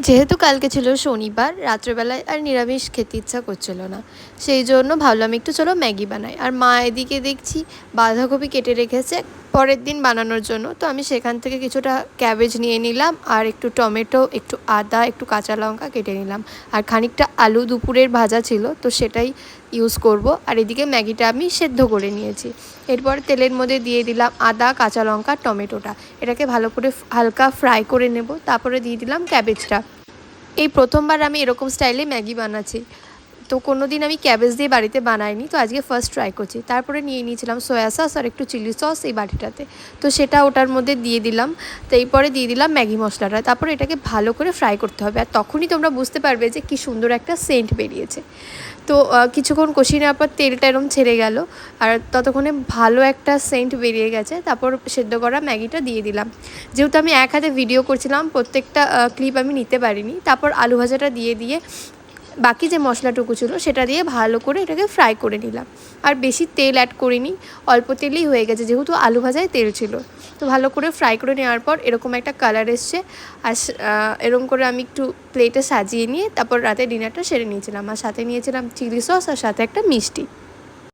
যেহেতু কালকে ছিল শনিবার, রাত্রেবেলায় আর নিরামিষ খেতে ইচ্ছা করছিল না, সেই জন্য ভাবলাম একটু চলো ম্যাগি বানাই। আর মা এদিকে দেখছি বাঁধাকপি কেটে রেখেছে পরের দিন বানানোর জন্য। তো আমি সেখান থেকে কিছুটা ক্যাবেজ নিয়ে নিলাম, আর একটু টমেটো, একটু আদা, একটু কাঁচা লঙ্কা কেটে নিলাম, আর খানিকটা আলু দুপুরের ভাজা ছিল তো সেটাই ইউজ করব। আর এদিকে ম্যাগিটা আমি সেদ্ধ করে নিয়েছি। এরপর তেলের মধ্যে দিয়ে দিলাম আদা, কাঁচা লঙ্কা, টমেটোটা। এটাকে ভালো করে হালকা ফ্রাই করে নেব। তারপরে দিয়ে দিলাম ক্যাবেজটা। এই প্রথমবার আমি এরকম স্টাইলে ম্যাগি বানাচ্ছি, তো কোনো দিন আমি ক্যাবেজ দিয়ে বাড়িতে বানাইনি, তো আজকে ফার্স্ট ট্রাই করছি। তারপরে নিয়ে নিয়েছিলাম সয়া সস আর একটু চিলি সস এই বাটিটাতে, তো সেটা ওটার মধ্যে দিয়ে দিলাম। তো এরপরে দিয়ে দিলাম ম্যাগি মশলাটা। তারপরে এটাকে ভালো করে ফ্রাই করতে হবে, আর তখনই তোমরা বুঝতে পারবে যে কী সুন্দর একটা সেন্ট বেরিয়েছে। তো কিছুক্ষণ কষিয়ে নেওয়ার পর তেলটা এরম ছেড়ে গেল, আর ততক্ষণে ভালো একটা সেন্ট বেরিয়ে গেছে। তারপর সেদ্ধ করা ম্যাগিটা দিয়ে দিলাম। যেহেতু আমি এক হাতে ভিডিও করছিলাম, প্রত্যেকটা ক্লিপ আমি নিতে পারিনি। তারপর আলু ভাজাটা দিয়ে বাকি যে মশলাটুকু ছিল সেটা দিয়ে ভালো করে এটাকে ফ্রাই করে নিলাম। আর বেশি তেল অ্যাড করিনি, অল্প তেলেই হয়ে গেছে যেহেতু আলু ভাজায় তেল ছিল। তো ভালো করে ফ্রাই করে নেওয়ার পর এরকম একটা কালার এসছে। আর এরকম করে আমি একটু প্লেটে সাজিয়ে নিয়ে তারপর রাতে ডিনারটা সেরে নিয়েছিলাম, আর সাথে নিয়েছিলাম চিলি সস আর সাথে একটা মিষ্টি।